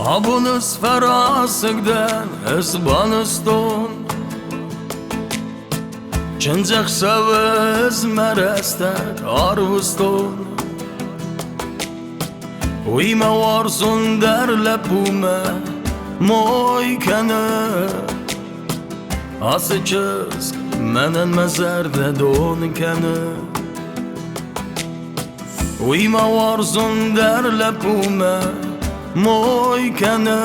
Abunus farasıgdan esbanustun Çınjaq savız merastak arvustun Uyma varsun derlepume moy kanı Asıçız menen mezerde don kanı Uyma varsun derlepume moy kanı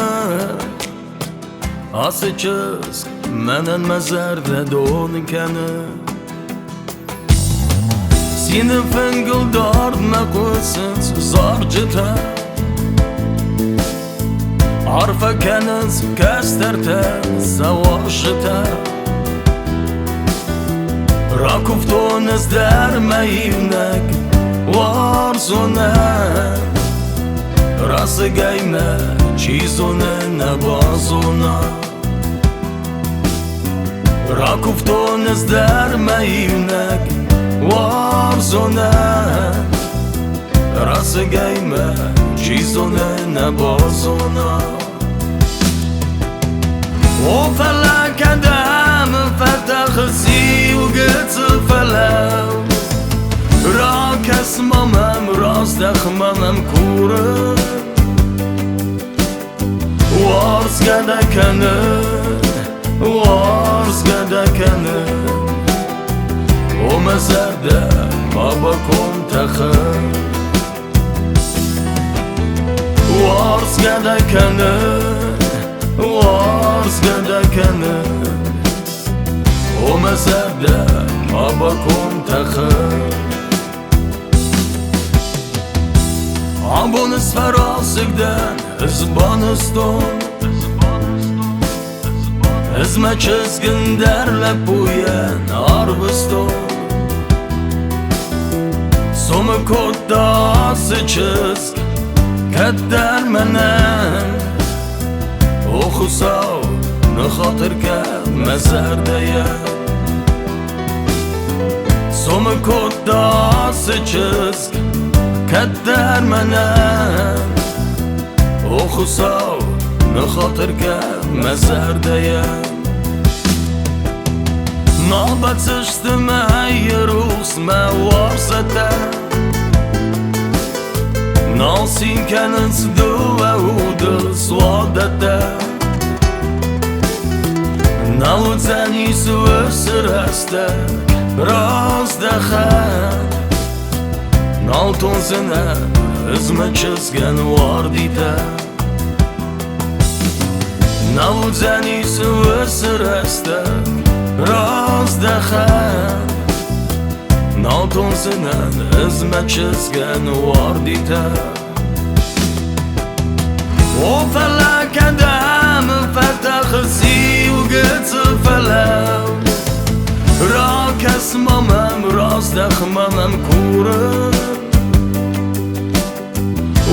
Asıçız menen mezerde don kanı Seni fengildard mequsins zarcıta Arfa kanız kasterte savaşıta Rakuftonuz dermeynek varzone Rası gayme çizone nebazona Rakuftonuz dermeynek varzone Rası gayme çizone nebazona O felak adam فتخزي وقت فلاو راك اسممم راست اخممم كورة وارز قدا كنن وارز قدا كنن ومزرده بابكم تخن وارز قدا كنن وارز قدا كنن ومزرده بابكم تخن Abunus farasıgdan izbanustun Izme çizgin derlep uyen arvustun Somu kodda sıçız Kedder menen Oxusav nıxatırke mezerdeye Somu kodda sıçız Kedder menen Oxusav nıxatırke mezerdeye Nalbat sıçtıme yırusme varsete Nalsin kenins duve udu swadete Naludzeni suısıreste razdechen Nalton zine izme çizgen var dite Naludzeni suısıreste razdechen Nalton zine izme çizgen var dite O felak adam فتخزي وقت فلاو راك اسممم راست اخممم كورة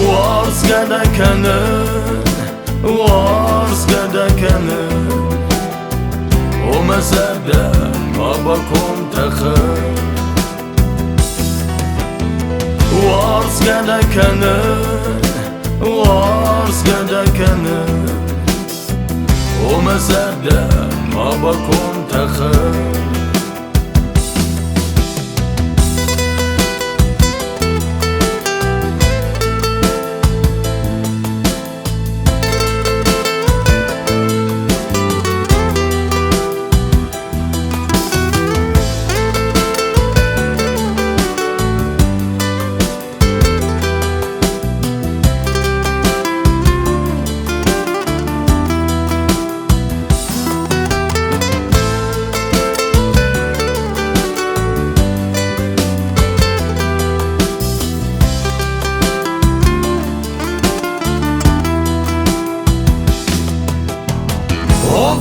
وارز قدا كنن وارز قدا كنن ومزرده بابكم تخن وارز قدا كنن وارز قدا كنن ومزرده بابكم تخن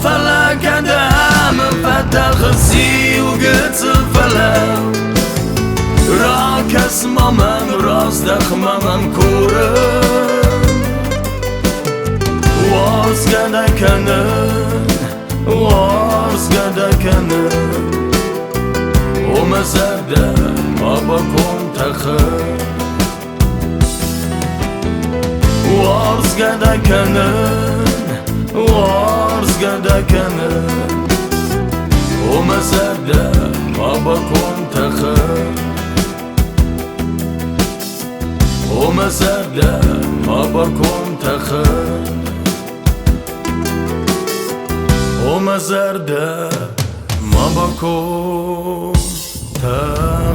فلك دام فتخزي وقت فلاو راك اسممم راست اخممم كورة وارز قدا كنن وارز قدا كنن ومزرده بابكم تخن وارز گدکنن وارز گدکنن ومزادا ما بكون تخن ومزادا ما بكون تخن ومزادا ما بكون تخن